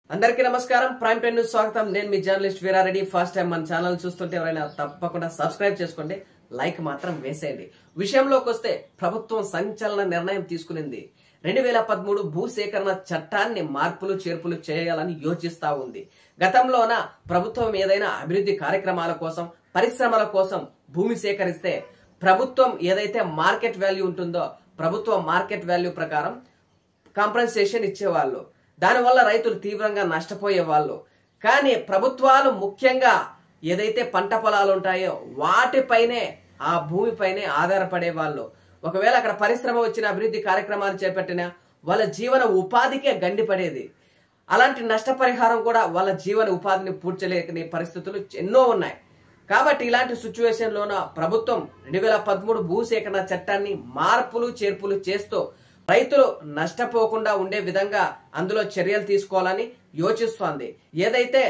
అందరికీ నమస్కారం. Prime time news స్వాగతం. నేను మీ జర్నలిస్ట్ వీరారెడ్డి. ఫస్ట్ టైం మన ఛానల్ చూస్తుంటే ఎవరైనా తప్పకుండా సబ్స్క్రైబ్ చేసుకోండి, లైక్ మాత్రం వేసేయండి. విషయంలోకి వస్తే ప్రభుత్వం సంచలన నిర్ణయం తీసుకునింది. 2013 భూసేకరణ చట్టాన్ని మార్పులు చేర్పులు చేయాలని యోచిస్తా ఉంది. గతంలోన ప్రభుత్వం ఏదైనా అభివృద్ధి కార్యక్రమాల కోసం, పరిశ్రమల కోసం భూమి సేకరిస్తే ప్రభుత్వం ఏదైతే మార్కెట్ వాల్యూ ఉంటుందో ప్రభుత్వ మార్కెట్ వాల్యూ ప్రకారం కాంపెన్సేషన్ ఇచ్చేవాళ్ళు. దానివల్ల రైతులు తీవ్రంగా నష్టపోయేవాళ్ళు. కానీ ప్రభుత్వాలు ముఖ్యంగా ఏదైతే పంట పొలాలు ఉంటాయో వాటిపైనే, ఆ భూమిపైనే ఆధారపడే వాళ్ళు. ఒకవేళ అక్కడ పరిశ్రమ వచ్చిన అభివృద్ధి కార్యక్రమాలు చేపట్టినా వాళ్ళ జీవన ఉపాధికే గండిపడేది. అలాంటి నష్టపరిహారం కూడా వాళ్ళ జీవన ఉపాధిని పూడ్చలేని పరిస్థితులు ఎన్నో ఉన్నాయి. కాబట్టి ఇలాంటి సిచ్యువేషన్ లోన ప్రభుత్వం 2013 భూసేకరణ చట్టాన్ని మార్పులు చేర్పులు చేస్తూ రైతులు నష్టపోకుండా ఉండే విధంగా అందులో చర్యలు తీసుకోవాలని యోచిస్తోంది. ఏదైతే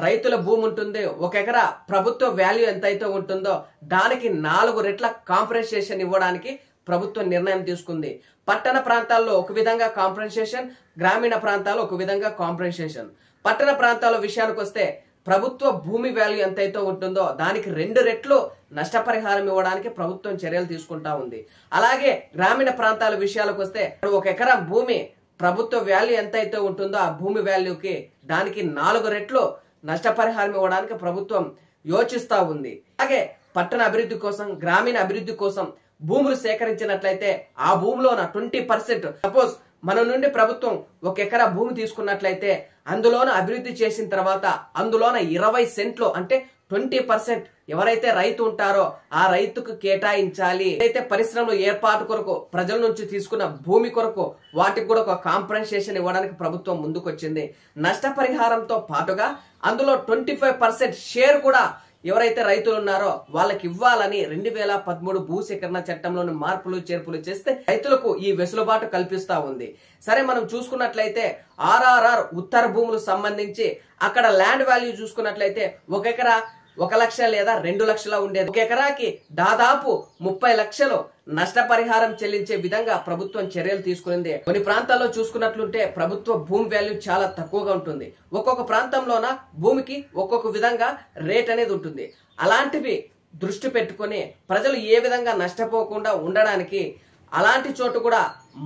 రైతుల భూమి ఉంటుందో, ఒక ఎకరా ప్రభుత్వ వాల్యూ ఎంతైతే ఉంటుందో దానికి 4 రెట్ల కాంపెన్సేషన్ ఇవ్వడానికి ప్రభుత్వం నిర్ణయం తీసుకుంది. పట్టణ ప్రాంతాల్లో ఒక విధంగా కాంపెన్సేషన్, గ్రామీణ ప్రాంతాల్లో ఒక విధంగా కాంపెన్సేషన్. పట్టణ ప్రాంతాల విషయానికి వస్తే ప్రభుత్వ భూమి వాల్యూ ఎంతైతే ఉంటుందో దానికి 2 రెట్లు నష్టపరిహారం ఇవ్వడానికి ప్రభుత్వం చర్యలు తీసుకుంటా ఉంది. అలాగే గ్రామీణ ప్రాంతాల విషయాలకు వస్తే ఒక ఎకరా భూమి ప్రభుత్వ వాల్యూ ఎంతైతే ఉంటుందో ఆ భూమి వాల్యూకి దానికి 4 రెట్లు నష్టపరిహారం ఇవ్వడానికి ప్రభుత్వం యోచిస్తా ఉంది. అలాగే పట్టణ అభివృద్ధి కోసం, గ్రామీణ అభివృద్ధి కోసం భూములు సేకరించినట్లయితే ఆ భూమిలోన 20%, సపోజ్ మన నుండి ప్రభుత్వం ఒక ఎకరా భూమి తీసుకున్నట్లయితే అందులోన అభివృద్ధి చేసిన తర్వాత అందులోన 20 సెంట్లు అంటే 20% ఎవరైతే రైతు ఉంటారో ఆ రైతుకు కేటాయించాలి. అయితే పరిశ్రమలు ఏర్పాటు కొరకు ప్రజల నుంచి తీసుకున్న భూమి కొరకు వాటికి కూడా ఒక కాంపెన్సేషన్ ఇవ్వడానికి ప్రభుత్వం ముందుకొచ్చింది. నష్టపరిహారంతో పాటుగా అందులో 25% షేర్ కూడా ఎవరైతే రైతులు ఉన్నారో వాళ్ళకి ఇవ్వాలని 2013 భూసేకరణ చట్టంలోని మార్పులు చేర్పులు చేస్తే రైతులకు ఈ వెసులుబాటు కల్పిస్తా ఉంది. సరే, మనం చూసుకున్నట్లయితే ఆర్ఆర్ఆర్ ఉత్తర భూములకు సంబంధించి అక్కడ ల్యాండ్ వాల్యూ చూసుకున్నట్లయితే ఒక ఎకరా 1 లక్ష లేదా 2 లక్షల ఉండేది. ఒక ఎకరాకి దాదాపు 30 లక్షలు నష్టపరిహారం చెల్లించే విధంగా ప్రభుత్వం చర్యలు తీసుకునింది. కొన్ని ప్రాంతాల్లో చూసుకున్నట్లుంటే ప్రభుత్వ భూమి వాల్యూ చాలా తక్కువగా ఉంటుంది. ఒక్కొక్క ప్రాంతంలోన భూమికి ఒక్కొక్క విధంగా రేట్ అనేది ఉంటుంది. అలాంటివి దృష్టి పెట్టుకుని ప్రజలు ఏ విధంగా నష్టపోకుండా ఉండడానికి అలాంటి చోటు కూడా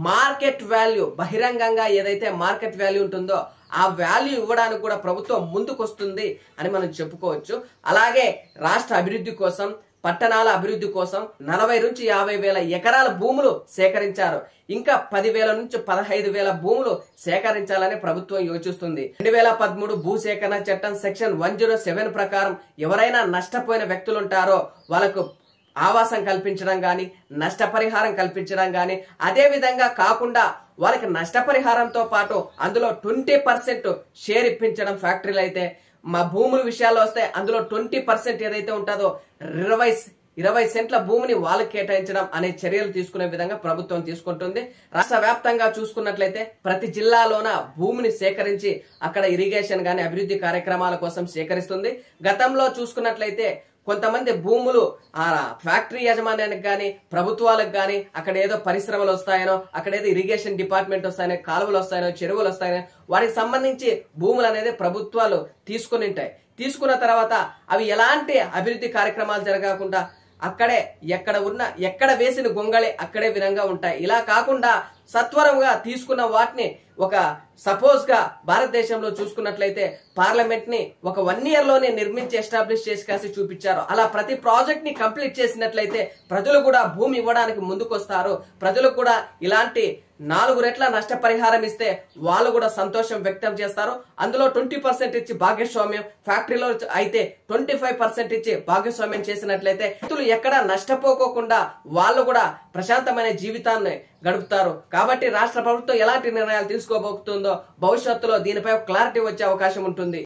మార్కెట్ వాల్యూ, బహిరంగంగా ఏదైతే మార్కెట్ వాల్యూ ఉంటుందో ఆ వాల్యూ ఇవ్వడానికి కూడా ప్రభుత్వం ముందుకొస్తుంది అని మనం చెప్పుకోవచ్చు. అలాగే రాష్ట్ర అభివృద్ధి కోసం, పట్టణాల అభివృద్ధి కోసం 40 నుంచి 50 వేల ఎకరాల భూములు సేకరించారు. ఇంకా 10,000 నుంచి 15,000 భూములు సేకరించాలని ప్రభుత్వం యోచిస్తుంది. 2013 భూసేకరణ చట్టం సెక్షన్ 107 ప్రకారం ఎవరైనా నష్టపోయిన వ్యక్తులు ఉంటారో వాళ్ళకు ఆవాసం కల్పించడం గాని, నష్టపరిహారం కల్పించడం గాని, అదే విధంగా కాకుండా వాళ్ళకి నష్టపరిహారంతో పాటు అందులో 20% షేర్ ఇప్పించడం. ఫ్యాక్టరీలు అయితే మా భూముల విషయాల్లో వస్తే అందులో 20% ఏదైతే ఉంటుందో 20 సెంట్ల భూమిని వాళ్ళకి కేటాయించడం అనే చర్యలు తీసుకునే విధంగా ప్రభుత్వం తీసుకుంటుంది. రాష్ట్ర వ్యాప్తంగా చూసుకున్నట్లయితే ప్రతి జిల్లాలోన భూమిని సేకరించి అక్కడ ఇరిగేషన్ గాని, అభివృద్ధి కార్యక్రమాల కోసం సేకరిస్తుంది. గతంలో చూసుకున్నట్లయితే కొంతమంది భూములు ఆ ఫ్యాక్టరీ యాజమాన్యానికి గాని, ప్రభుత్వాలకు గాని అక్కడ ఏదో పరిశ్రమలు వస్తాయనో, అక్కడ ఏదో ఇరిగేషన్ డిపార్ట్మెంట్ వస్తాయనో, కాలువలు వస్తాయనో, చెరువులు వస్తాయనో వాటికి సంబంధించి భూములు అనేది ప్రభుత్వాలు తీసుకుని ఉంటాయి. తీసుకున్న తర్వాత అవి ఎలాంటి అభివృద్ధి కార్యక్రమాలు జరగకుండా అక్కడే ఎక్కడ వేసిన గొంగళి అక్కడే విధంగా ఉంటాయి. ఇలా కాకుండా సత్వరంగా తీసుకున్న వాటిని ఒక సపోజ్ గా భారతదేశంలో చూసుకున్నట్లయితే పార్లమెంట్ ని ఒక 1 year లోనే నిర్మించి ఎస్టాబ్లిష్ చేసి కాసి చూపించారు. అలా ప్రతి ప్రాజెక్ట్ ని కంప్లీట్ చేసినట్లయితే ప్రజలు కూడా భూమి ఇవ్వడానికి ముందుకొస్తారు. ప్రజలు కూడా ఇలాంటి 4 రెట్ల నష్టపరిహారం ఇస్తే వాళ్ళు కూడా సంతోషం వ్యక్తం చేస్తారు. అందులో 20% ఇచ్చి భాగస్వామ్యం, ఫ్యాక్టరీలో అయితే 25% ఇచ్చి భాగస్వామ్యం చేసినట్లయితే రైతులు ఎక్కడ నష్టపోకోకుండా వాళ్ళు కూడా ప్రశాంతమైన జీవితాన్ని గడుపుతారు. కాబట్టి రాష్ట్ర ప్రభుత్వం ఎలాంటి నిర్ణయాలు తీసుకోబోతుందో భవిష్యత్తులో దీనిపై క్లారిటీ వచ్చే అవకాశం ఉంటుంది.